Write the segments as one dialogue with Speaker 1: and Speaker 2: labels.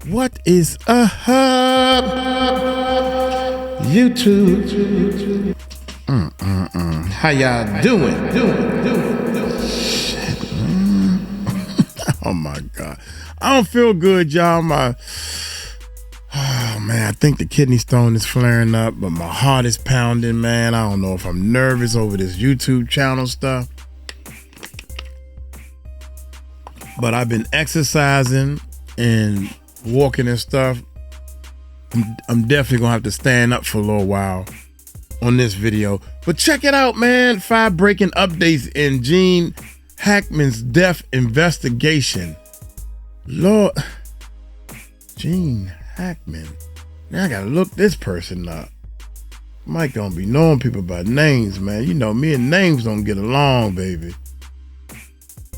Speaker 1: What is a hub? YouTube. How y'all doing? Shit, man. Oh my God. I don't feel good, y'all. Oh man, I think the kidney stone is flaring up, but my heart is pounding, man. I don't know if I'm nervous over this YouTube channel stuff. But I've been exercising and walking and stuff. I'm definitely gonna have to stand up for a little while on this video. But check it out, man. 5 breaking updates in Gene Hackman's death investigation. Lord, Gene Hackman. Now I gotta look this person up. Mike don't be knowing people by names, man. You know, me and names don't get along, baby.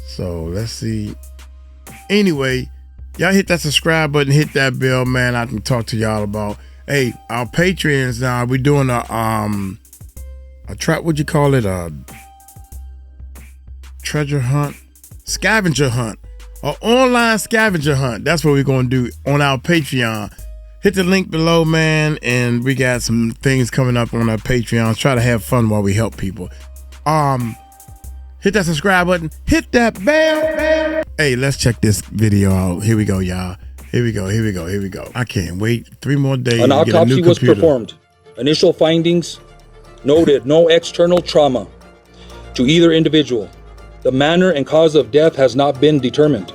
Speaker 1: So let's see. Anyway, y'all hit that subscribe button, hit that bell, man. I can talk to y'all about, hey, our Patreons now. We're doing a trap, what'd you call it? A treasure hunt, scavenger hunt, an online scavenger hunt. That's what we're gonna do on our Patreon. Hit the link below, man, and we got some things coming up on our Patreon. Try to have fun while we help people. Hit that subscribe button, hit that bell. Hey, let's check this video out. Here we go, y'all. Here we go. I can't wait 3 more days.
Speaker 2: An
Speaker 1: to get a
Speaker 2: autopsy
Speaker 1: new
Speaker 2: was
Speaker 1: computer.
Speaker 2: performed. Initial findings noted no external trauma to either individual. The manner and cause of death has not been determined.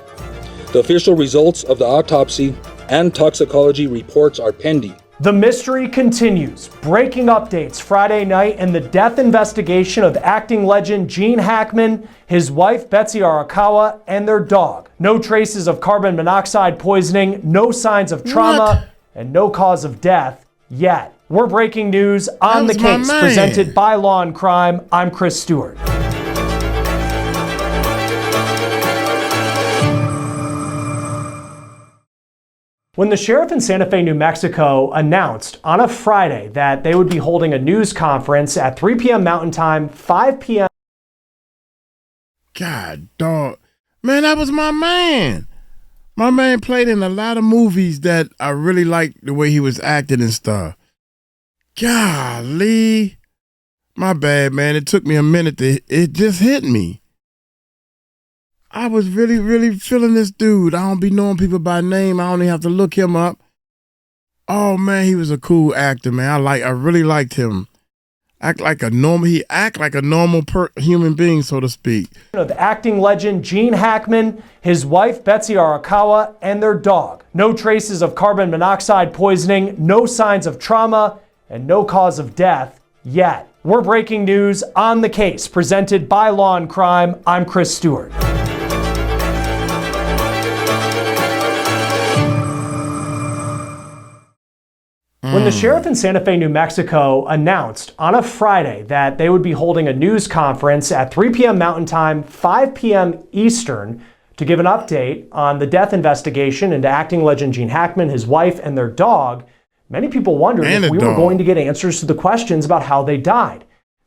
Speaker 2: The official results of the autopsy and toxicology reports are pending.
Speaker 3: The mystery continues. Breaking updates Friday night in the death investigation of acting legend Gene Hackman, his wife 𝗟𝗓𝗡𝗞𝗦, and their dog. No traces of carbon monoxide poisoning, no signs of trauma, and no cause of death yet. We're breaking news on The Case, presented by Law and Crime. I'm Chris Stewart. When the sheriff in Santa Fe, New Mexico announced on a Friday that they would be holding a news conference at 3 p.m. Mountain Time, 5 p.m.
Speaker 1: God, dog. Man, that was my man. My man played in a lot of movies that I really liked the way he was acting and stuff. Golly. My bad, man. It took me a minute it just hit me. I was really feeling this dude. I don't be knowing people by name. I don't even have to look him up. Oh man, he was a cool actor, man. I really liked him. He act like a normal human being, so to speak.
Speaker 3: The acting legend Gene Hackman, his wife 𝗟𝗓𝗡𝗞𝗦, and their dog. No traces of carbon monoxide poisoning, no signs of trauma, and no cause of death yet. We're breaking news on The Case, presented by Law and Crime. I'm Chris Stewart. When the sheriff in Santa Fe, New Mexico announced on a Friday that they would be holding a news conference at 3 p.m. Mountain Time, 5 p.m. Eastern, to give an update on the death investigation into acting legend Gene Hackman, his wife, and their dog, many people wondered if we were going to get answers to the questions about how they died.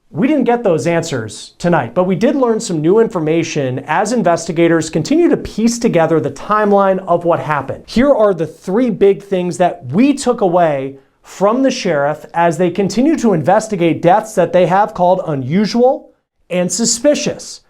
Speaker 3: We didn't get those answers tonight, but we did learn some new information as investigators continue to piece together the timeline of what happened. Here are the 3 big things that we took away from the sheriff as they continue to investigate deaths that they have called unusual and suspicious.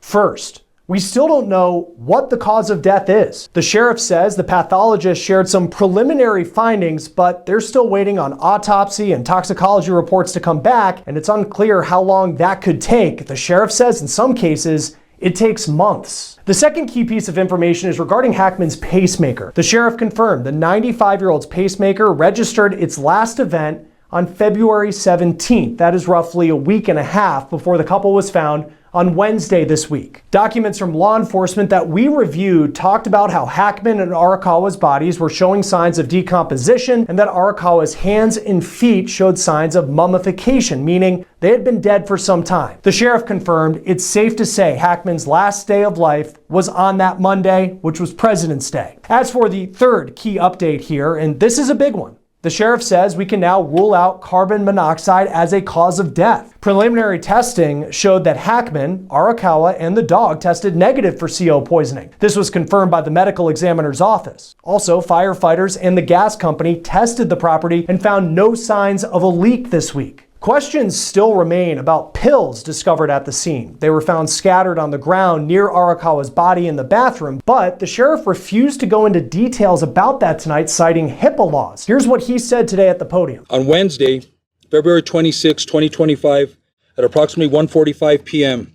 Speaker 3: First, we still don't know what the cause of death is. The sheriff says the pathologist shared some preliminary findings, but they're still waiting on autopsy and toxicology reports to come back, and it's unclear how long that could take. The sheriff says in some cases, it takes months. The second key piece of information is regarding Hackman's pacemaker. The sheriff confirmed the 95-year-old's pacemaker registered its last event on February 17th. That is roughly a week and a half before the couple was found on Wednesday this week. Documents from law enforcement that we reviewed talked about how Hackman and 𝗟𝗡𝗡𝗞𝗦's bodies were showing signs of decomposition and that 𝗟𝗡𝗡𝗡's hands and feet showed signs of mummification, meaning they had been dead for some time. The sheriff confirmed it's safe to say Hackman's last day of life was on that Monday, which was President's Day. As for the third key update here, and this is a big one, The sheriff says we can now rule out carbon monoxide as a cause of death. Preliminary testing showed that Hackman, 𝗟𝗚𝗡𝗞𝗦, and the dog tested negative for CO poisoning. This was confirmed by the medical examiner's office. Also, firefighters and the gas company tested the property and found no signs of a leak this week. Questions still remain about pills discovered at the scene. They were found scattered on the ground near 𝗟𝗚𝗡𝗞𝗦's body in the bathroom, but the sheriff refused to go into details about that tonight, citing HIPAA laws. Here's what he said today at the podium.
Speaker 2: On Wednesday, February 26, 2025, at approximately 1:45 p.m.,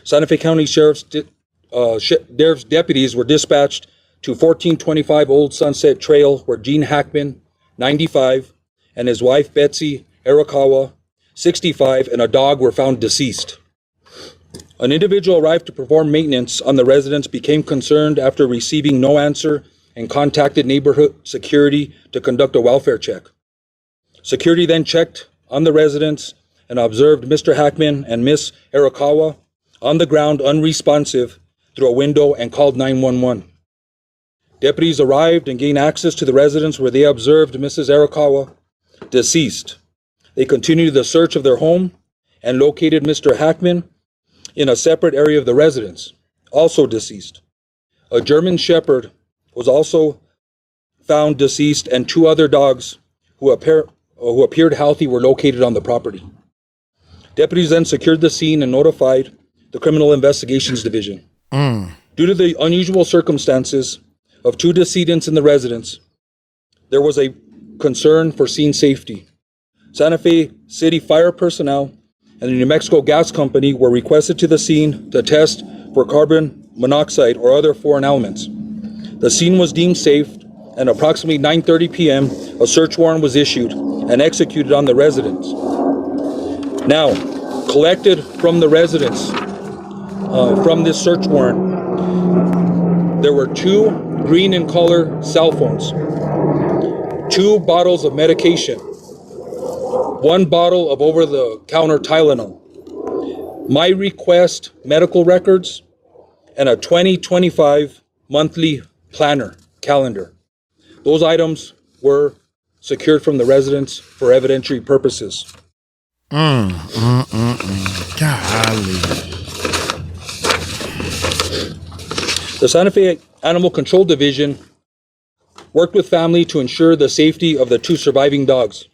Speaker 2: Santa Fe County Sheriff's deputies were dispatched to 1425 Old Sunset Trail, where Gene Hackman, 95, and his wife Betsy 𝗟𝗚𝗡𝗞𝗦, 65, and a dog were found deceased. An individual arrived to perform maintenance on the residence, became concerned after receiving no answer, and contacted neighborhood security to conduct a welfare check. Security then checked on the residence and observed Mr. Hackman and Miss 𝗟𝗚𝗡𝗞𝗦 on the ground unresponsive through a window and called 911. Deputies arrived and gained access to the residence, where they observed Mrs. 𝗟𝗚𝗡𝗞𝗦 deceased. They continued the search of their home and located Mr. Hackman in a separate area of the residence, also deceased. A German Shepherd was also found deceased, and two other dogs who appeared healthy were located on the property. Deputies then secured the scene and notified the Criminal Investigations Division. Due to the unusual circumstances of two decedents in the residence, there was a concern for scene safety. Santa Fe City fire personnel and the New Mexico Gas Company were requested to the scene to test for carbon monoxide or other foreign elements. The scene was deemed safe, and approximately 9:30 p.m., a search warrant was issued and executed on the residence. Now, collected from the residence, from this search warrant, there were 2 green in color cell phones, 2 bottles of medication, 1 bottle of over-the-counter Tylenol, my request medical records, and a 2025 monthly planner calendar. Those items were secured from the residence for evidentiary purposes.
Speaker 1: Golly.
Speaker 2: The Santa Fe Animal Control Division worked with family to ensure the safety of the 2 surviving dogs.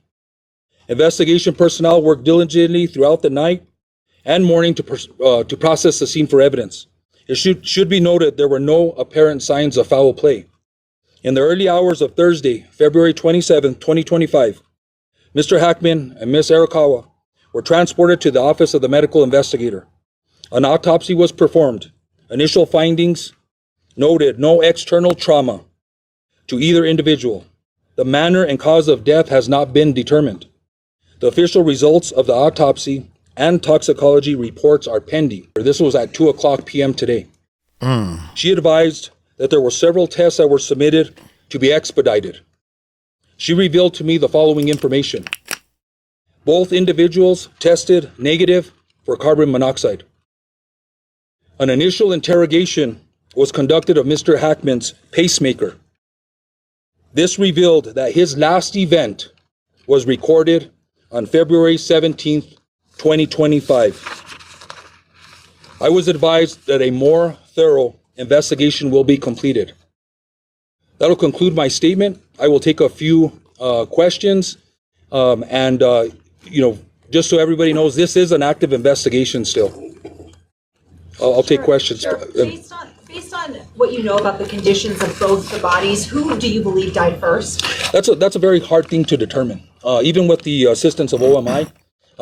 Speaker 2: Investigation personnel worked diligently throughout the night and morning to process the scene for evidence. It should be noted there were no apparent signs of foul play. In the early hours of Thursday, February 27, 2025, Mr. Hackman and Miss 𝗟𝗚𝗡𝗞𝗦 were transported to the office of the medical investigator. An autopsy was performed. Initial findings noted no external trauma to either individual. The manner and cause of death has not been determined. The official results of the autopsy and toxicology reports are pending. This was at 2:00 p.m. today. She advised that there were several tests that were submitted to be expedited. She revealed to me the following information. Both individuals tested negative for carbon monoxide. An initial interrogation was conducted of Mr. Hackman's pacemaker. This revealed that his last event was recorded on February 17th, 2025. I was advised that a more thorough investigation will be completed. That'll conclude my statement. I will take a few questions, just so everybody knows, this is an active investigation still. I'll take questions.
Speaker 4: Sure. Based on what you know about the conditions of both the bodies, who do you believe died first?
Speaker 2: That's a very hard thing to determine. Even with the assistance of OMI,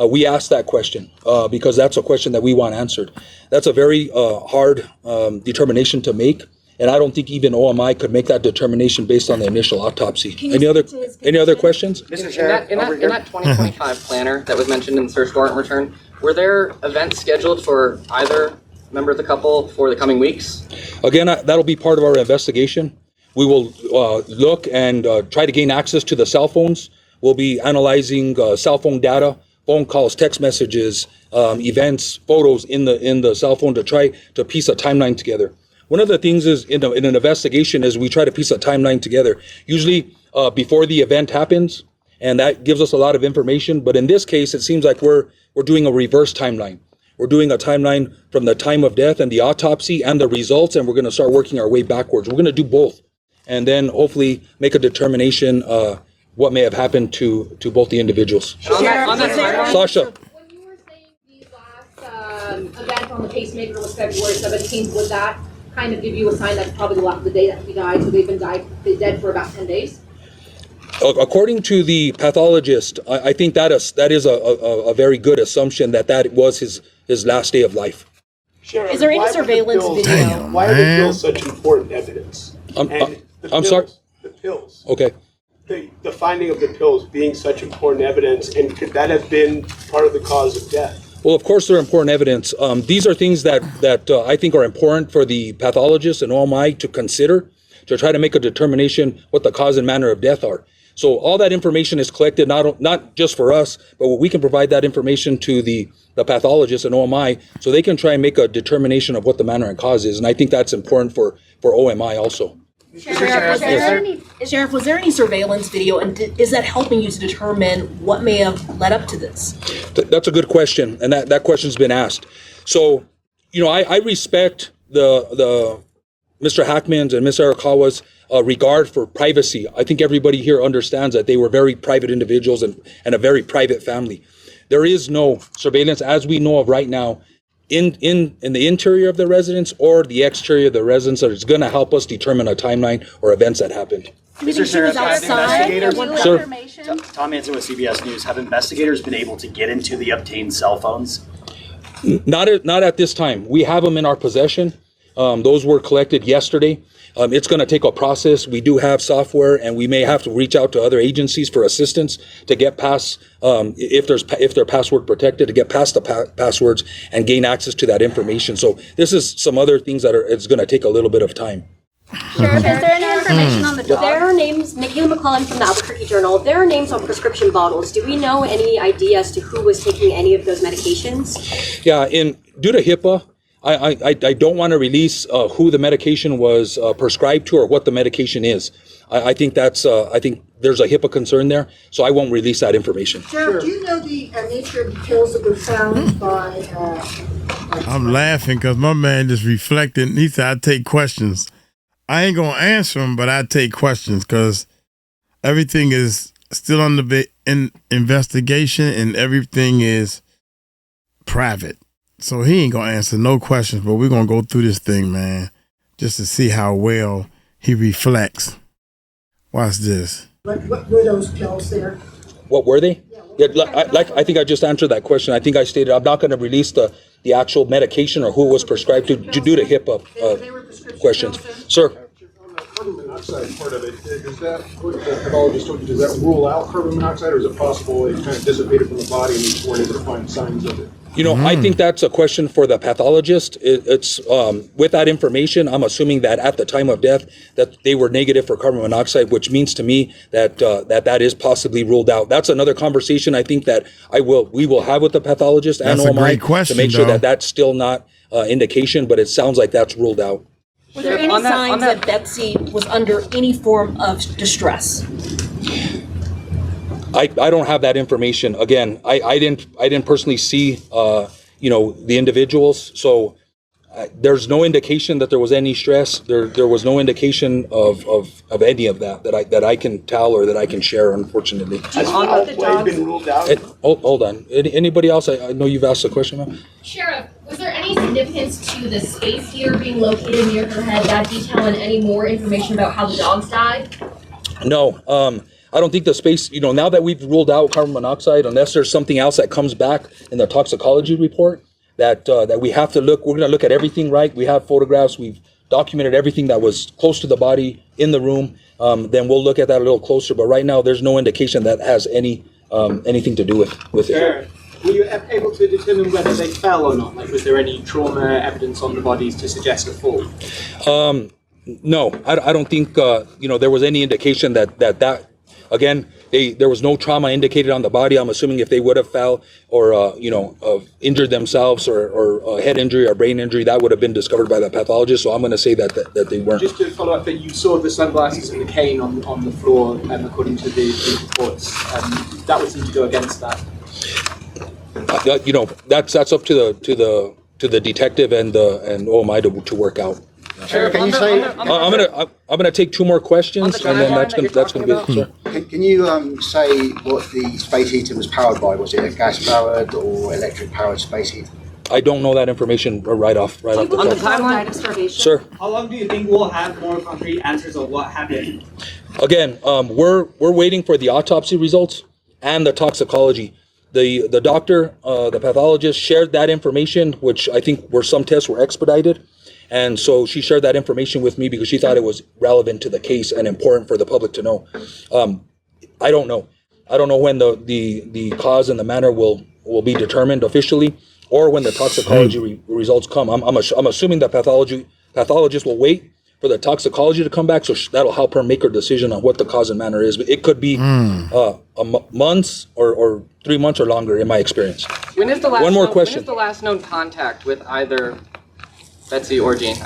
Speaker 2: we asked that question because that's a question that we want answered. That's a very hard determination to make, and I don't think even OMI could make that determination based on the initial autopsy. Any other questions?
Speaker 5: Mr. Chair, in that 2025 planner that was mentioned in the search warrant return, were there events scheduled for either member of the couple for the coming weeks?
Speaker 2: Again, that'll be part of our investigation. We will look and try to gain access to the cell phones. We'll be analyzing cell phone data, phone calls, text messages, events, photos in the cell phone to try to piece a timeline together. One of the things is in an investigation is we try to piece a timeline together. Usually before the event happens, and that gives us a lot of information. But in this case, it seems like we're doing a reverse timeline. We're doing a timeline from the time of death and the autopsy and the results, and we're going to start working our way backwards. We're going to do both, and then hopefully make a determination what may have happened to both the individuals. Sasha.
Speaker 6: When you were saying the last event on the pacemaker was February 17th, would that kind of give you a sign that's probably the day that he died, so they've been dead for about 10 days?
Speaker 2: According to the pathologist, I think that is a very good assumption that was his last day of life.
Speaker 7: Sheriff,
Speaker 8: is there any surveillance video?
Speaker 7: Why are the pills such important evidence?
Speaker 2: I'm sorry?
Speaker 7: The pills.
Speaker 2: Okay.
Speaker 7: The finding of the pills being such important evidence, and could that have been part of the cause of death?
Speaker 2: Well, of course, they're important evidence. These are things that I think are important for the pathologist and OMI to consider to try to make a determination what the cause and manner of death are. So all that information is collected, not just for us, but we can provide that information to the pathologist and OMI so they can try and make a determination of what the manner and cause is. And I think that's important for OMI also.
Speaker 8: Sheriff, was there any surveillance video, and is that helping you to determine what may have led up to this?
Speaker 2: That's a good question, and that question's been asked. So, I respect the Mr. Hackman's and Ms. 𝗟𝗚𝗡𝗞𝗦's regard for privacy. I think everybody here understands that they were very private individuals and a very private family. There is no surveillance, as we know of right now, in the interior of the residence or the exterior of the residence that is going to help us determine a timeline or events that happened.
Speaker 8: Do we think she was outside?
Speaker 2: Sir?
Speaker 9: Tom Hansen with CBS News. Have investigators been able to get into the obtained cell phones?
Speaker 2: Not at this time. We have them in our possession. Those were collected yesterday. It's going to take a process. We do have software, and we may have to reach out to other agencies for assistance to get past, if they're password protected, to get past the passwords and gain access to that information. So this is some other things that it's going to take a little bit of time.
Speaker 10: Sheriff, is there any information on the dog? There are names, Nikhil McClellan from the Albuquerque Journal, there are names on prescription bottles. Do we know any idea as to who was taking any of those medications?
Speaker 2: Yeah, due to HIPAA, I don't want to release who the medication was prescribed to or what the medication is. I think there's a HIPAA concern there, so I won't release that information.
Speaker 11: Sheriff, do you know the nature of the pills that were found by...
Speaker 1: I'm laughing because my man just reflected. He said, I take questions. I ain't going to answer them, but I take questions because everything is still under investigation and everything is private. So he ain't going to answer no questions, but we're going to go through this thing, man, just to see how well he reflects. Watch this.
Speaker 11: What were those pills there?
Speaker 2: What were they? Yeah, I think I just answered that question. I think I stated I'm not going to release the actual medication or who it was prescribed to due to HIPAA questions. Sir?
Speaker 12: On the carbon monoxide part of it, is that what the pathologist told you? Does that rule out carbon monoxide, or is it possible it kind of dissipated from the body and you weren't able to find signs of it?
Speaker 2: I think that's a question for the pathologist. It's with that information, I'm assuming that at the time of death that they were negative for carbon monoxide, which means to me that that is possibly ruled out. That's another conversation I think that we will have with the pathologist and OMI to make sure that that's still not indication, but it sounds like that's ruled out.
Speaker 8: Were there any signs that Betsy was under any form of distress?
Speaker 2: I don't have that information. Again, I didn't personally see the individuals, so there's no indication that there was any stress. There was no indication of any of that I can tell or that I can share, unfortunately.
Speaker 7: Has foul play been ruled out?
Speaker 2: Hold on. Anybody else? I know you've asked a question, ma'am.
Speaker 6: Sheriff, was there any significance to the space heater being located near her head, that detail, and any more information about how the dogs died?
Speaker 2: No. I don't think the space, now that we've ruled out carbon monoxide, unless there's something else that comes back in the toxicology report, that we have to look, we're going to look at everything, right? We have photographs, we've documented everything that was close to the body in the room. Then we'll look at that a little closer. But right now, there's no indication that has anything to do with it.
Speaker 13: Were you able to determine whether they fell or not? Like, was there any trauma evidence on the bodies to suggest a fall?
Speaker 2: No, I don't think, there was any indication that Again, there was no trauma indicated on the body. I'm assuming if they would have fell or injured themselves or a head injury or brain injury, that would have been discovered by the pathologist. So I'm going to say that they weren't.
Speaker 13: Just to follow up, that you saw the sunglasses and the cane on the floor, according to the reports. That would seem to go against that.
Speaker 2: That's up to the detective and OMI to work out.
Speaker 14: Sheriff, can you say?
Speaker 2: I'm gonna take 2 more questions, and then that's gonna be it. Sir.
Speaker 14: Can you say what the space heater was powered by? Was it a gas powered or electric powered space heater?
Speaker 2: I don't know that information right off the top.
Speaker 6: On the timeline,
Speaker 2: Sir.
Speaker 13: How long do you think we'll have more concrete answers of what happened?
Speaker 2: Again, we're waiting for the autopsy results and the toxicology. The doctor, the pathologist, shared that information, which I think some tests were expedited. And so she shared that information with me because she thought it was relevant to the case and important for the public to know. I don't know. I don't know when the cause and the manner will be determined officially, or when the toxicology results come. I'm assuming that pathologist will wait for the toxicology to come back, so that'll help her make her decision on what the cause and manner is. But it could be months or 3 months or longer, in my experience.
Speaker 5: When is the last
Speaker 2: One more question.
Speaker 5: When is the last known contact with either Betsy or Jane?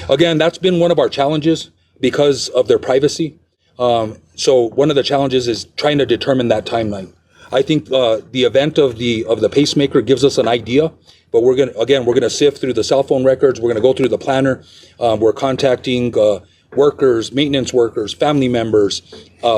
Speaker 2: Again, that's been one of our challenges because of their privacy. So one of the challenges is trying to determine that timeline. I think the event of the pacemaker gives us an idea, but we're gonna sift through the cell phone records. We're gonna go through the planner. We're contacting workers, maintenance workers, family members,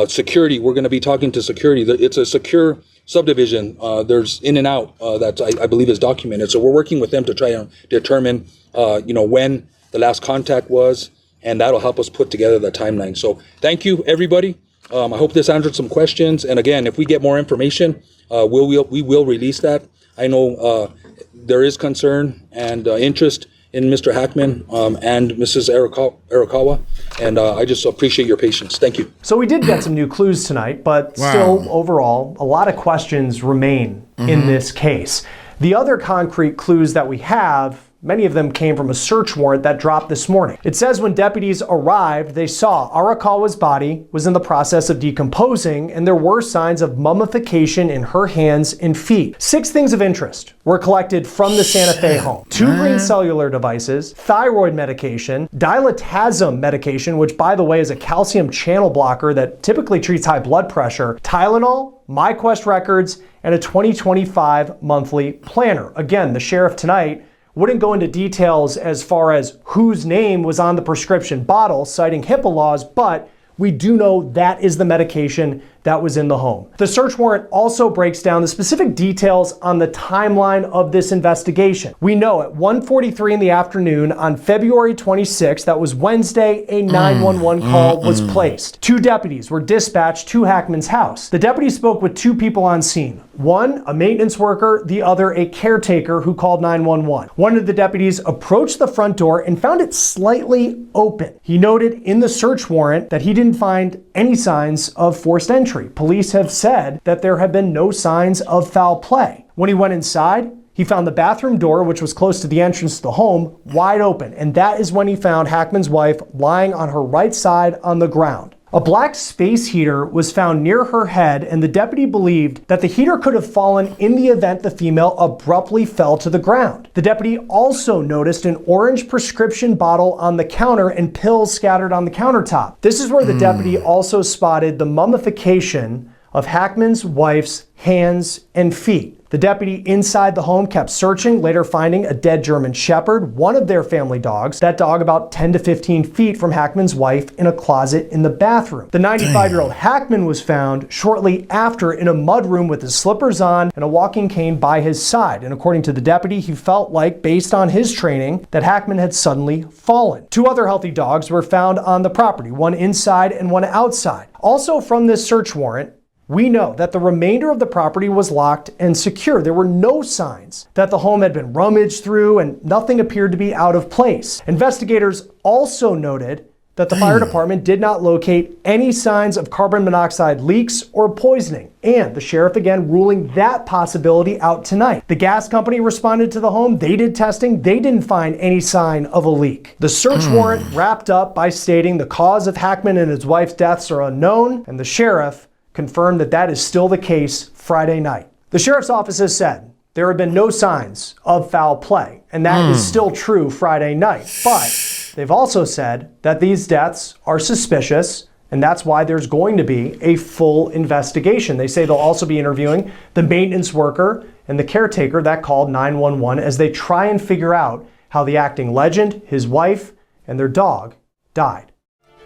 Speaker 2: security. We're gonna be talking to security. It's a secure subdivision. There's in and out that I believe is documented. So we're working with them to try and determine when the last contact was, and that'll help us put together the timeline. So thank you, everybody. I hope this answered some questions. And again, if we get more information, we will release that. I know there is concern and interest in Mr. Hackman and Mrs. 𝗟𝗡𝗚𝗏, and I just appreciate your patience. Thank you.
Speaker 3: So we did get some new clues tonight, but still, overall, a lot of questions remain in this case. The other concrete clues that we have, many of them came from a search warrant that dropped this morning. It says when deputies arrived, they saw 𝗟𝗡𝗚𝗏's body was in the process of decomposing, and there were signs of mummification in her hands and feet. 6 things of interest were collected from the Santa Fe home. 2 green cellular devices, thyroid medication, dilitazem medication, which by the way is a calcium channel blocker that typically treats high blood pressure, Tylenol, MyQuest records, and a 2025 monthly planner. Again, the sheriff tonight wouldn't go into details as far as whose name was on the prescription bottle, citing HIPAA laws, but we do know that is the medication that was in the home. The search warrant also breaks down the specific details on the timeline of this investigation. We know at 1:43 in the afternoon on February 26th, that was Wednesday, a 911 call was placed. 2 deputies were dispatched to Hackman's house. The deputies spoke with 2 people on scene. One, a maintenance worker, the other, a caretaker who called 911. One of the deputies approached the front door and found it slightly open. He noted in the search warrant that he didn't find any signs of forced entry. Police have said that there have been no signs of foul play. When he went inside, he found the bathroom door, which was close to the entrance to the home, wide open. And that is when he found Hackman's wife lying on her right side on the ground. A black space heater was found near her head, and the deputy believed that the heater could have fallen in the event the female abruptly fell to the ground. The deputy also noticed an orange prescription bottle on the counter and pills scattered on the countertop. This is where the deputy also spotted the mummification of Hackman's wife's hands and feet. The deputy inside the home kept searching, later finding a dead German Shepherd, one of their family dogs, that dog about 10 to 15 feet from Hackman's wife, in a closet in the bathroom. The 95-year-old Hackman was found shortly after in a mudroom with his slippers on and a walking cane by his side. And according to the deputy, he felt like, based on his training, that Hackman had suddenly fallen. 2 other healthy dogs were found on the property, one inside and one outside. Also from this search warrant, we know that the remainder of the property was locked and secure. There were no signs that the home had been rummaged through, and nothing appeared to be out of place. Investigators also noted that the fire department did not locate any signs of carbon monoxide leaks or poisoning, and the sheriff again ruling that possibility out tonight. The gas company responded to the home. They did testing. They didn't find any sign of a leak. The search warrant wrapped up by stating the cause of Hackman and his wife's deaths are unknown, and the sheriff confirmed that that is still the case Friday night. The sheriff's office has said there have been no signs of foul play, and that is still true Friday night. But they've also said that these deaths are suspicious, and that's why there's going to be a full investigation. They say they'll also be interviewing the maintenance worker and the caretaker that called 911 as they try and figure out how the acting legend, his wife, and their dog died.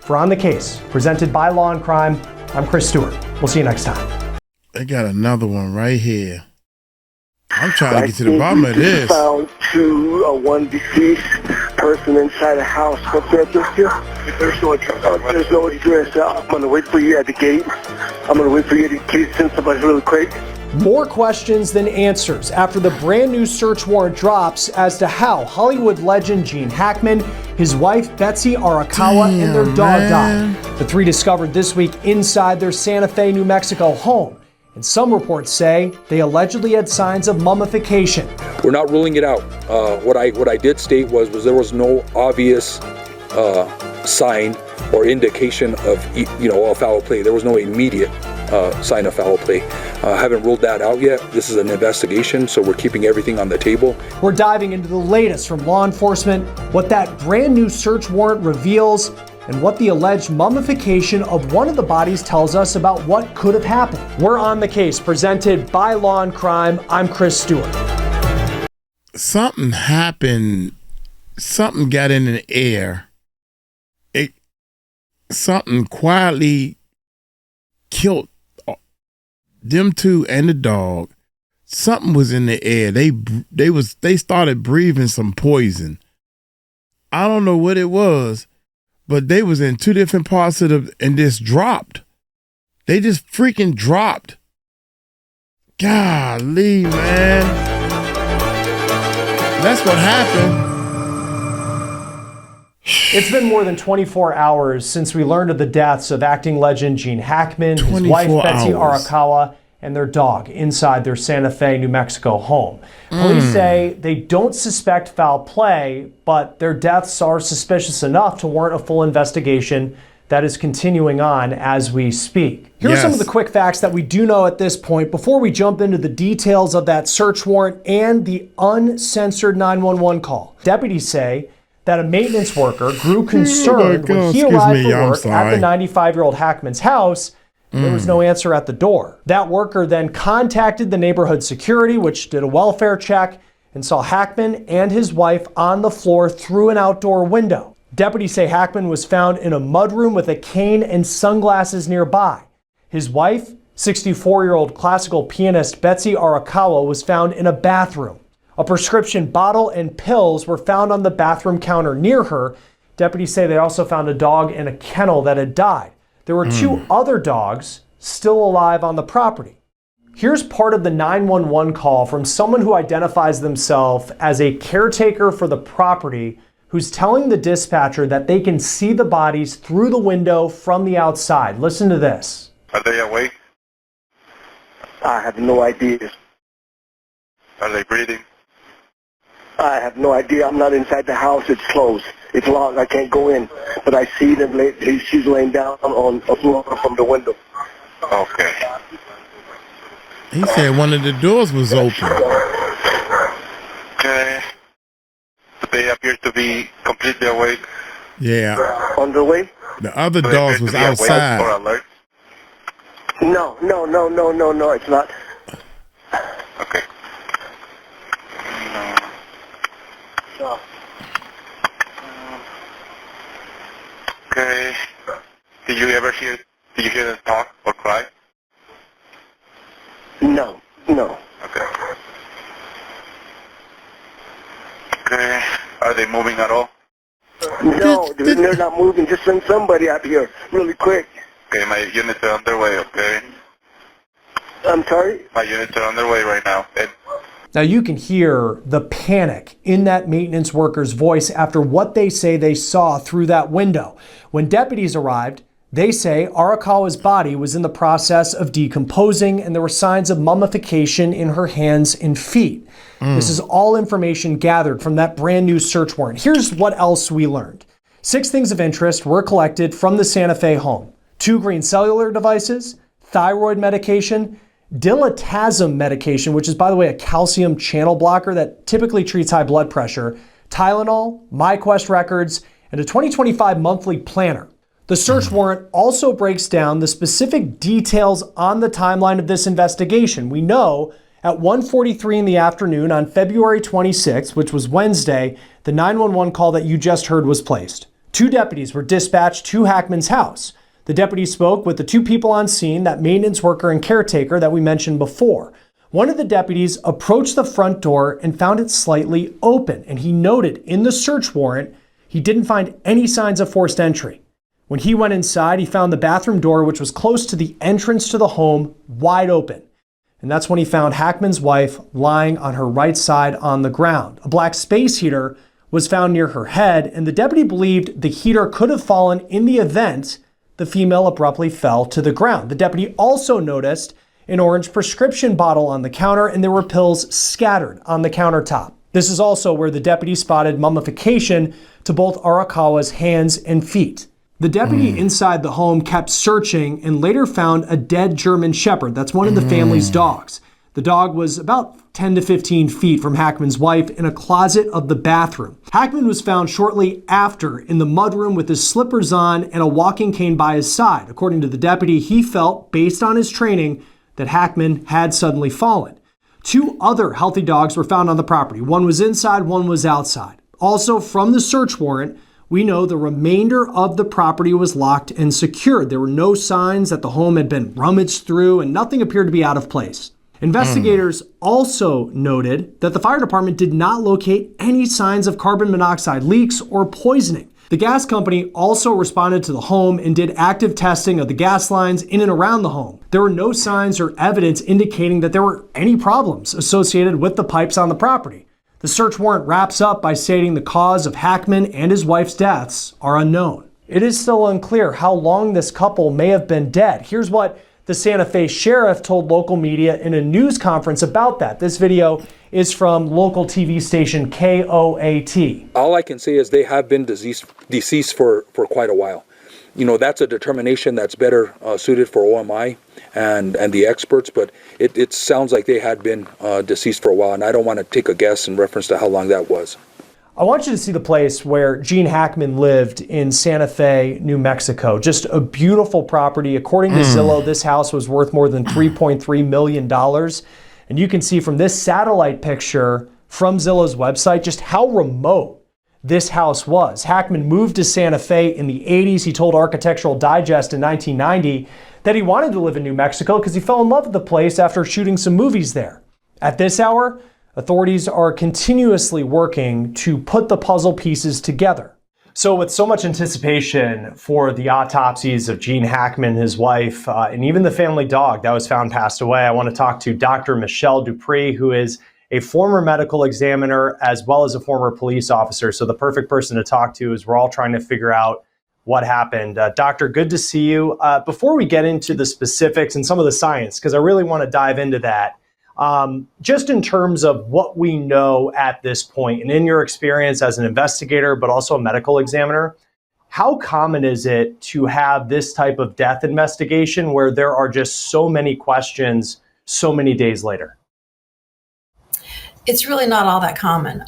Speaker 3: For On the Case, presented by Law and Crime, I'm Chris Stewart. We'll see you next time.
Speaker 1: They got another one right here. I'm trying to get to the bottom of this.
Speaker 15: Found one deceased person inside the house. What's the address here? There's no address. There's no address. I'm going to wait for you at the gate. I'm going to wait for you at the gate. Send somebody really quick.
Speaker 3: More questions than answers after the brand new search warrant drops as to how Hollywood legend Gene Hackman, his wife 𝗟𝗜𝗡𝗞𝗦, and their dog died. The three discovered this week inside their Santa Fe, New Mexico home. And some reports say they allegedly had signs of mummification.
Speaker 2: We're not ruling it out. What I did state was there was no obvious sign or indication of foul play. There was no immediate sign of foul play. Haven't ruled that out yet. This is an investigation, so we're keeping everything on the table.
Speaker 3: We're diving into the latest from law enforcement, what that brand new search warrant reveals, and what the alleged mummification of one of the bodies tells us about what could have happened. We're On the Case, presented by Law and Crime. I'm Chris Stewart.
Speaker 1: Something happened. Something got in the air. Something quietly killed them two and the dog. Something was in the air. They started breathing some poison. I don't know what it was, but they was in two different parts of and just dropped. They just freaking dropped. Golly, man. That's what happened.
Speaker 3: It's been more than 24 hours since we learned of the deaths of acting legend Gene Hackman, his wife 𝗟𝗡𝗡𝗞𝗦, and their dog inside their Santa Fe, New Mexico home. Police say they don't suspect foul play, but their deaths are suspicious enough to warrant a full investigation that is continuing on as we speak. Here are some of the quick facts that we do know at this point before we jump into the details of that search warrant and the uncensored 911 call. Deputies say that a maintenance worker grew concerned when he arrived for work at the 95-year-old Hackman's house. There was no answer at the door. That worker then contacted the neighborhood security, which did a welfare check and saw Hackman and his wife on the floor through an outdoor window. Deputies say Hackman was found in a mudroom with a cane and sunglasses nearby. His wife, 64-year-old classical pianist 𝗟𝗡𝗡𝗞𝗦, was found in a bathroom. A prescription bottle and pills were found on the bathroom counter near her. Deputies say they also found a dog in a kennel that had died. There were two other dogs still alive on the property. Here's part of the 911 call from someone who identifies themselves as a caretaker for the property, who's telling the dispatcher that they can see the bodies through the window from the outside. Listen to this.
Speaker 16: Are they awake?
Speaker 15: I have no idea.
Speaker 16: Are they breathing?
Speaker 15: I have no idea. I'm not inside the house. It's closed. It's locked. I can't go in. But I see them. She's laying down on a floor from the window.
Speaker 16: Okay.
Speaker 1: He said one of the doors was open.
Speaker 16: Okay. They appear to be completely awake.
Speaker 1: Yeah.
Speaker 15: On the way?
Speaker 1: The other dogs was outside.
Speaker 16: Or alert?
Speaker 15: No, it's not.
Speaker 16: Okay.
Speaker 15: No.
Speaker 16: Okay. Did you hear them talk or cry?
Speaker 15: No.
Speaker 16: Okay. Okay. Are they moving at all?
Speaker 15: No, they're not moving. Just send somebody out here really quick.
Speaker 16: Okay, my units are underway, okay?
Speaker 15: I'm sorry?
Speaker 16: My units are underway right now.
Speaker 3: Now you can hear the panic in that maintenance worker's voice after what they say they saw through that window. When deputies arrived, they say 𝗟𝗡𝗡𝗞𝗦's body was in the process of decomposing and there were signs of mummification in her hands and feet. This is all information gathered from that brand new search warrant. Here's what else we learned. 6 things of interest were collected from the Santa Fe home. 2 green cellular devices, thyroid medication, 𝗟𝗓𝗡𝗞𝗦 medication, which is, by the way, a calcium channel blocker that typically treats high blood pressure, Tylenol, MyQuest records, and a 2025 monthly planner. The search warrant also breaks down the specific details on the timeline of this investigation. We know at 1:43 in the afternoon on February 26th, which was Wednesday, the 911 call that you just heard was placed. 2 deputies were dispatched to Hackman's house. The deputies spoke with the 2 people on scene, that maintenance worker and caretaker that we mentioned before. One of the deputies approached the front door and found it slightly open, and he noted in the search warrant he didn't find any signs of forced entry. When he went inside, he found the bathroom door, which was close to the entrance to the home, wide open. And that's when he found Hackman's wife lying on her right side on the ground. A black space heater was found near her head, and the deputy believed the heater could have fallen in the event the female abruptly fell to the ground. The deputy also noticed an orange prescription bottle on the counter, and there were pills scattered on the countertop. This is also where the deputy spotted mummification to both Arakawa's hands and feet. The deputy inside the home kept searching and later found a dead German Shepherd. That's one of the family's dogs. The dog was about 10 to 15 feet from Hackman's wife in a closet of the bathroom. Hackman was found shortly after in the mudroom with his slippers on and a walking cane by his side. According to the deputy, he felt, based on his training, that Hackman had suddenly fallen. 2 other healthy dogs were found on the property. One was inside, one was outside. Also, from the search warrant, we know the remainder of the property was locked and secured. There were no signs that the home had been rummaged through, and nothing appeared to be out of place. Investigators also noted that the fire department did not locate any signs of carbon monoxide leaks or poisoning. The gas company also responded to the home and did active testing of the gas lines in and around the home. There were no signs or evidence indicating that there were any problems associated with the pipes on the property. The search warrant wraps up by stating the cause of Hackman and his wife's deaths are unknown. It is still unclear how long this couple may have been dead. Here's what the Santa Fe sheriff told local media in a news conference about that. This video is from local TV station KOAT.
Speaker 2: All I can say is they have been deceased for quite a while. You know, that's a determination that's better suited for OMI and the experts, but it sounds like they had been deceased for a while, and I don't want to take a guess in reference to how long that was.
Speaker 3: I want you to see the place where Gene Hackman lived in Santa Fe, New Mexico. Just a beautiful property. According to Zillow, this house was worth more than $3.3 million. And you can see from this satellite picture from Zillow's website just how remote this house was. Hackman moved to Santa Fe in the 80s. He told Architectural Digest in 1990 that he wanted to live in New Mexico because he fell in love with the place after shooting some movies there. At this hour, authorities are continuously working to put the puzzle pieces together. So with so much anticipation for the autopsies of Gene Hackman, his wife, and even the family dog that was found passed away, I want to talk to Dr. Michelle Dupree, who is a former medical examiner as well as a former police officer. So the perfect person to talk to as we're all trying to figure out what happened. Doctor, good to see you. Before we get into the specifics and some of the science, because I really want to dive into that, just in terms of what we know at this point, and in your experience as an investigator, but also a medical examiner, how common is it to have this type of death investigation where there are just so many questions so many days later?
Speaker 17: It's really not all that common.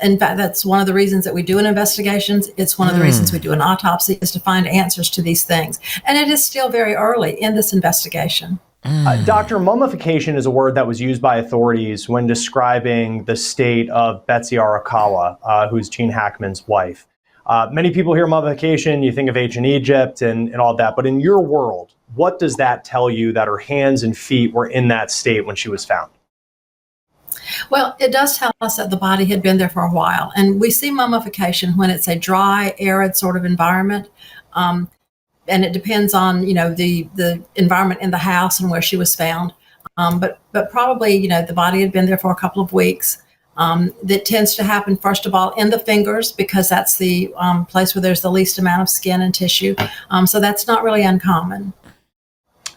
Speaker 17: In fact, that's one of the reasons that we do an investigations. It's one of the reasons we do an autopsy, is to find answers to these things. And it is still very early in this investigation.
Speaker 3: Doctor, mummification is a word that was used by authorities when describing the state of Betsy Arakawa, who's Gene Hackman's wife. Many people hear mummification, you think of ancient Egypt and all that, but in your world, what does that tell you that her hands and feet were in that state when she was found?
Speaker 17: Well, it does tell us that the body had been there for a while. And we see mummification when it's a dry, arid sort of environment. And it depends on, you know, the environment in the house and where she was found. But probably, you know, the body had been there for a couple of weeks. That tends to happen, first of all, in the fingers, because that's the place where there's the least amount of skin and tissue. So that's not really uncommon.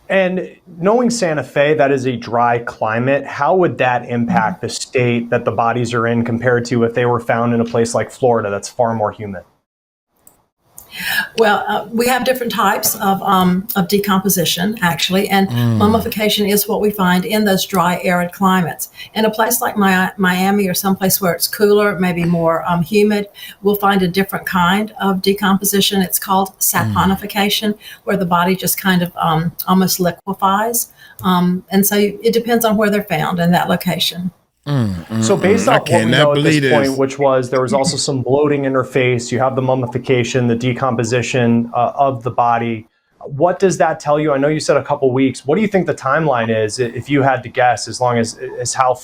Speaker 3: And knowing Santa Fe, that is a dry climate, how would that impact the state that the bodies are in compared to if they were found in a place like Florida that's far more humid?
Speaker 17: Well, we have different types of decomposition, actually, and mummification is what we find in those dry, arid climates. In a place like Miami or someplace where it's cooler, maybe more humid, we'll find a different kind of decomposition. It's called saponification, where the body just kind of almost liquefies. And so it depends on where they're found in that location.
Speaker 3: So based on what we know at this point, which was there was also some bloating in her face, you have the mummification, the decomposition of the body. What does that tell you? I know you said a couple weeks. What do you think the timeline is, if you had to guess, as long as how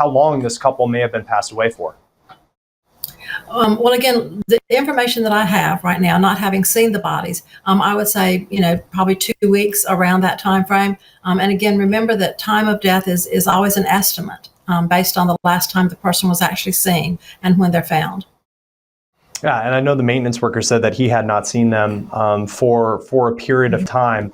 Speaker 3: long this couple may have been passed away for?
Speaker 17: Well, again, the information that I have right now, not having seen the bodies, I would say, probably 2 weeks around that time frame. And again, remember that time of death is always an estimate based on the last time the person was actually seen and when they're found.
Speaker 3: Yeah, and I know the maintenance worker said that he had not seen them for a period of time.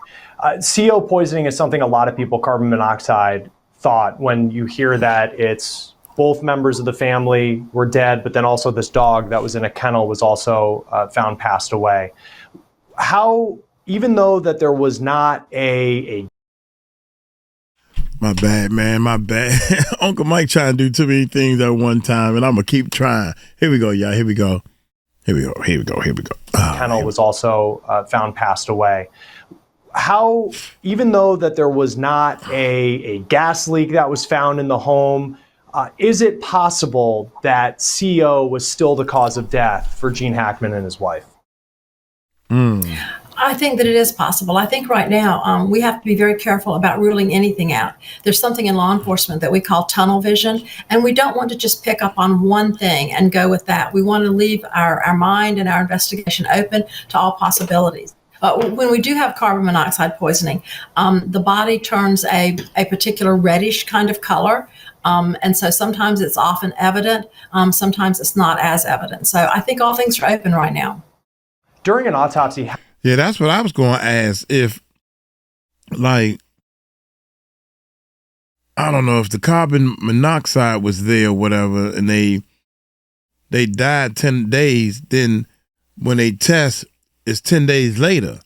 Speaker 3: CO poisoning is something a lot of people, carbon monoxide, thought when you hear that it's both members of the family were dead, but then also this dog that was in a kennel was also found passed away. How, even though that there was not a
Speaker 1: My bad, man, my bad. Uncle Mike trying to do too many things at one time, and I'm going to keep trying. Here we go, y'all. Here we go.
Speaker 3: Kennel was also found passed away. How, even though that there was not a gas leak that was found in the home, is it possible that CO was still the cause of death for Gene Hackman and his wife?
Speaker 17: I think that it is possible. I think right now we have to be very careful about ruling anything out. There's something in law enforcement that we call tunnel vision, and we don't want to just pick up on one thing and go with that. We want to leave our mind and our investigation open to all possibilities. When we do have carbon monoxide poisoning, the body turns a particular reddish kind of color. And so sometimes it's often evident, sometimes it's not as evident. So I think all things are open right now.
Speaker 3: During an autopsy.
Speaker 1: Yeah, that's what I was going to ask. If, like, I don't know if the carbon monoxide was there or whatever, and they died 10 days, then when they test, it's 10 days later.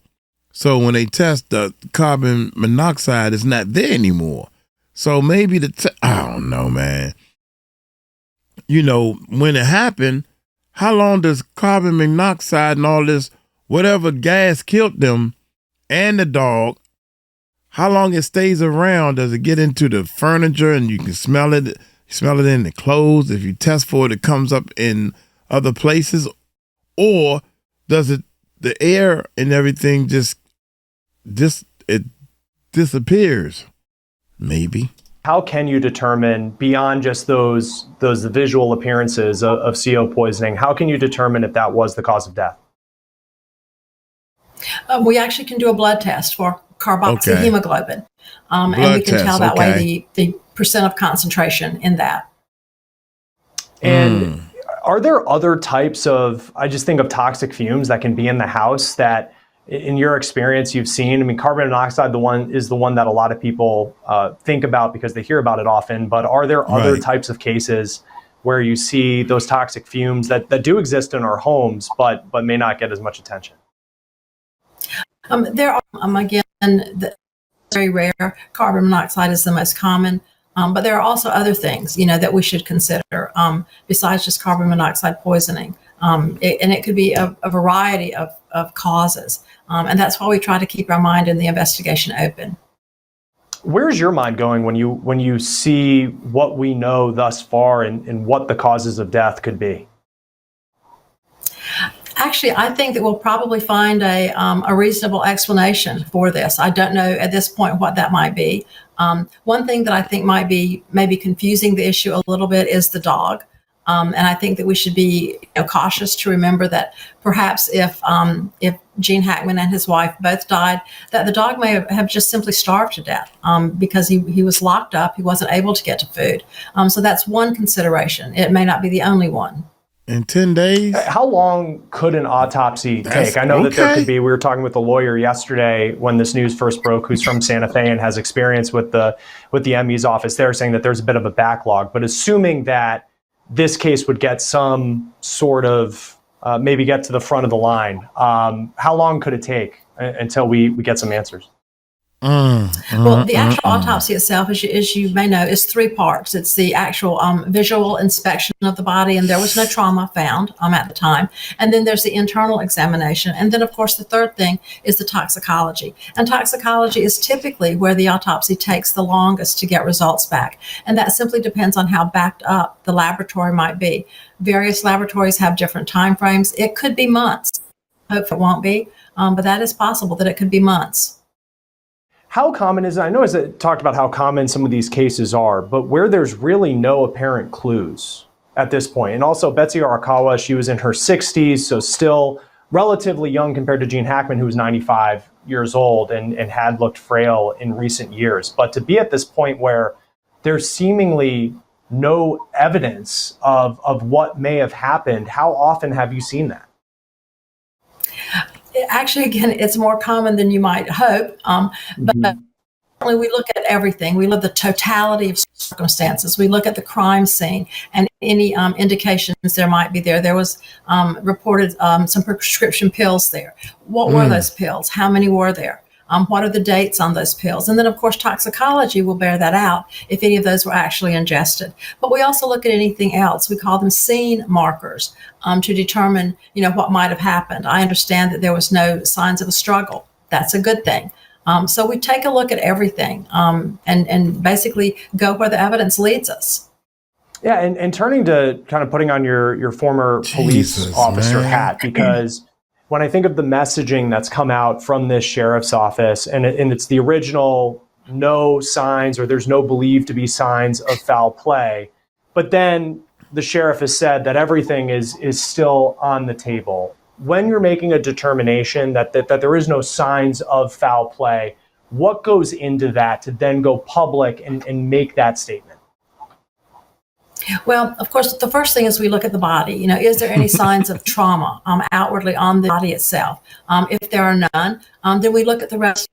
Speaker 1: So when they test, the carbon monoxide is not there anymore. So maybe I don't know, man. When it happened, how long does carbon monoxide and all this, whatever gas killed them and the dog, how long it stays around? Does it get into the furniture and you can smell it? You smell it in the clothes. If you test for it, it comes up in other places. Or does it, the air and everything it disappears? Maybe.
Speaker 3: How can you determine, beyond just those visual appearances of CO poisoning, how can you determine if that was the cause of death?
Speaker 17: We actually can do a blood test for carboxyhemoglobin, and we can tell that way the percent of concentration in that.
Speaker 3: And are there other types of, I just think of toxic fumes that can be in the house that, in your experience, you've seen? I mean, carbon monoxide is the one that a lot of people think about because they hear about it often, but are there other types of cases where you see those toxic fumes that do exist in our homes, but may not get as much attention?
Speaker 17: There are, again, very rare. Carbon monoxide is the most common, but there are also other things, that we should consider besides just carbon monoxide poisoning. And it could be a variety of causes. And that's why we try to keep our mind and the investigation open.
Speaker 3: Where's your mind going when you see what we know thus far and what the causes of death could be?
Speaker 17: Actually, I think that we'll probably find a reasonable explanation for this. I don't know at this point what that might be. One thing that I think might be maybe confusing the issue a little bit is the dog. And I think that we should be cautious to remember that perhaps if Gene Hackman and his wife both died, that the dog may have just simply starved to death because he was locked up. He wasn't able to get to food. So that's one consideration. It may not be the only one.
Speaker 1: In 10 days?
Speaker 3: How long could an autopsy take? I know that there could be, we were talking with a lawyer yesterday when this news first broke, who's from Santa Fe and has experience with the ME's office. They're saying that there's a bit of a backlog, but assuming that this case would get some sort of maybe get to the front of the line. How long could it take until we get some answers?
Speaker 17: Well, the actual autopsy itself, as you may know, is 3 parts. It's the actual visual inspection of the body, and there was no trauma found at the time. And then there's the internal examination. And then, of course, the third thing is the toxicology. And toxicology is typically where the autopsy takes the longest to get results back. And that simply depends on how backed up the laboratory might be. Various laboratories have different time frames. It could be months. I hope it won't be, but that is possible that it could be months.
Speaker 3: How common is it? I know I talked about how common some of these cases are, but where there's really no apparent clues at this point. And also 𝗗𝗢𝗡𝗞𝗦, she was in her 60s, so still relatively young compared to Gene Hackman, who was 95 years old and had looked frail in recent years. But to be at this point where there's seemingly no evidence of what may have happened, how often have you seen that?
Speaker 17: Actually, again, it's more common than you might hope, but we look at everything. We look at the totality of circumstances. We look at the crime scene and any indications there might be there. There was reported some prescription pills there. What were those pills? How many were there? What are the dates on those pills? And then, of course, toxicology will bear that out if any of those were actually ingested. But we also look at anything else. We call them scene markers to determine, what might have happened. I understand that there was no signs of a struggle. That's a good thing. So we take a look at everything and basically go where the evidence leads us.
Speaker 3: Yeah, and turning to kind of putting on your former police officer hat, because when I think of the messaging that's come out from this sheriff's office, and it's the original no signs, or there's no believed to be signs of foul play, but then the sheriff has said that everything is still on the table. When you're making a determination that there is no signs of foul play, what goes into that to then go public and make that statement?
Speaker 17: Well, of course, the first thing is we look at the body. Is there any signs of trauma outwardly on the body itself? If there are none, then we look at the rest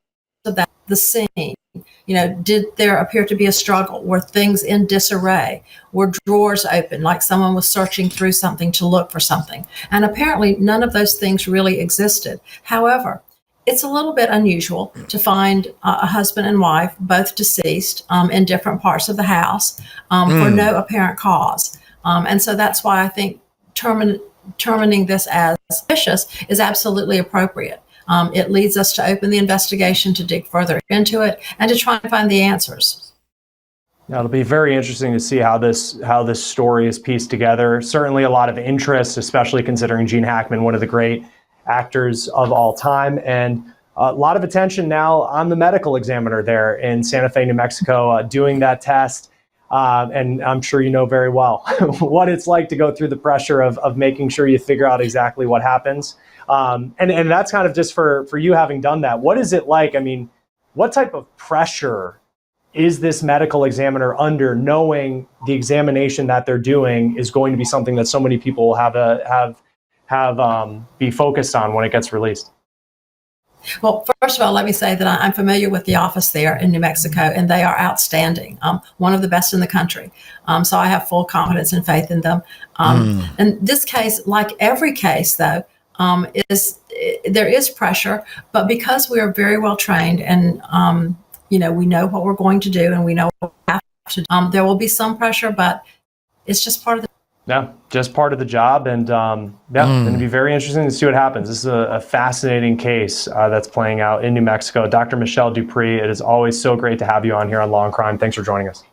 Speaker 17: of that, the scene. Did there appear to be a struggle? Were things in disarray? Were drawers open, like someone was searching through something to look for something? And apparently none of those things really existed. However, it's a little bit unusual to find a husband and wife, both deceased, in different parts of the house for no apparent cause. And so that's why I think terminating this as suspicious is absolutely appropriate. It leads us to open the investigation, to dig further into it, and to try and find the answers.
Speaker 3: Now, it'll be very interesting to see how this story is pieced together. Certainly a lot of interest, especially considering Gene Hackman, one of the great actors of all time, and a lot of attention now on the medical examiner there in Santa Fe, New Mexico, doing that test. And I'm sure you know very well what it's like to go through the pressure of making sure you figure out exactly what happens. And that's kind of just for you having done that. What is it like? I mean, what type of pressure is this medical examiner under, knowing the examination that they're doing is going to be something that so many people will be focused on when it gets released?
Speaker 17: Well, first of all, let me say that I'm familiar with the office there in New Mexico, and they are outstanding, one of the best in the country. So I have full confidence and faith in them. And this case, like every case, though, there is pressure, but because we are very well trained and we know what we're going to do and we know what we have to do, there will be some pressure, but it's just part of the
Speaker 3: just part of the job. And it'll be very interesting to see what happens. This is a fascinating case that's playing out in New Mexico. Dr. Michelle 𝗗𝗢𝗡, it is always so great to have you on here on Law and Crime. Thanks for joining us.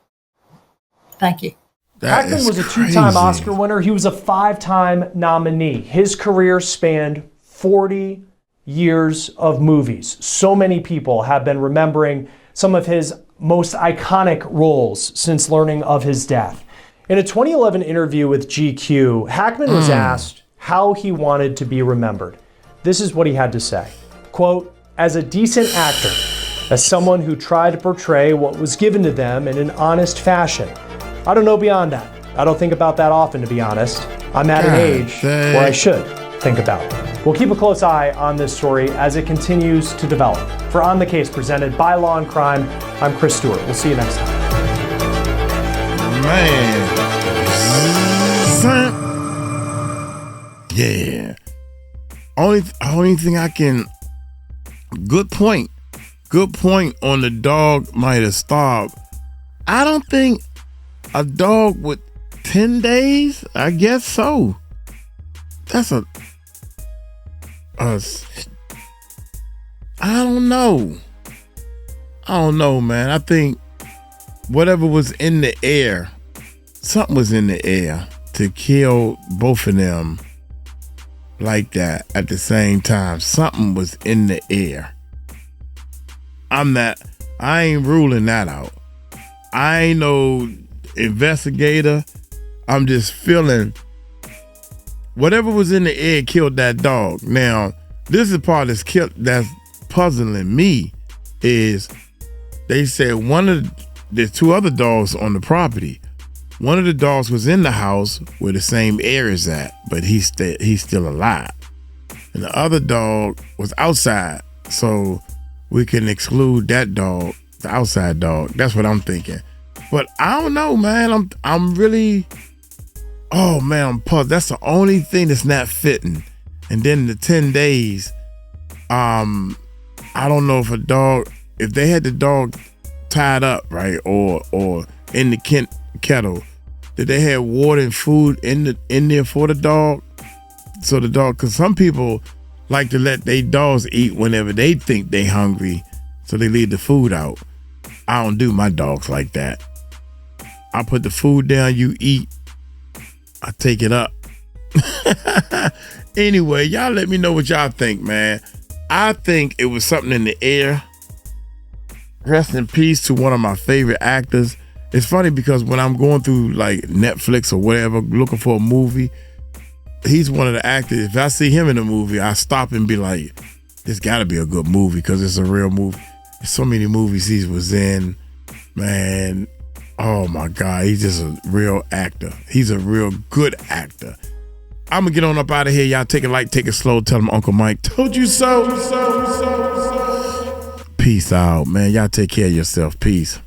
Speaker 17: Thank you.
Speaker 3: Hackman was a 2-time Oscar winner. He was a 5-time nominee. His career spanned 40 years of movies. So many people have been remembering some of his most iconic roles since learning of his death. In a 2011 interview with GQ, Hackman was asked how he wanted to be remembered. This is what he had to say. Quote, "As a decent actor, as someone who tried to portray what was given to them in an honest fashion. I don't know beyond that. I don't think about that often, to be honest. I'm at an age where I should think about it." We'll keep a close eye on this story as it continues to develop. For On the Case, presented by Law and Crime, I'm Chris Stewart. We'll see you next time.
Speaker 1: Man. Yeah. Only thing I can. Good point. Good point on the dog might have starved. I don't think a dog with 10 days. I guess so. That's I don't know. I don't know, man. I think whatever was in the air, something was in the air to kill both of them like that at the same time. Something was in the air. I ain't ruling that out. I ain't no investigator. I'm just feeling whatever was in the air killed that dog. Now, this is the part that's puzzling me is they said there's two other dogs on the property. One of the dogs was in the house where the same air is at, but he's still alive. And the other dog was outside, so we can exclude that dog, the outside dog. That's what I'm thinking. But I don't know, man. I'm really, oh man, I'm puzzled. That's the only thing that's not fitting. And then the 10 days, I don't know if they had the dog tied up, right, or in the kettle, did they have water and food in there for the dog? So the dog, because some people like to let their dogs eat whenever they think they hungry, so they leave the food out. I don't do my dogs like that. I put the food down, you eat, I take it up. Anyway, y'all let me know what y'all think, man. I think it was something in the air. Rest in peace to one of my favorite actors. It's funny because when I'm going through like Netflix or whatever, looking for a movie, he's one of the actors. If I see him in a movie, I stop and be like, this gotta be a good movie because it's a real movie. There's so many movies he was in, man. Oh my God, he's just a real actor. He's a real good actor. I'm gonna get on up out of here. Y'all take it light, take it slow. Tell him Uncle Mike told you so. Peace out, man. Y'all take care of yourself. Peace.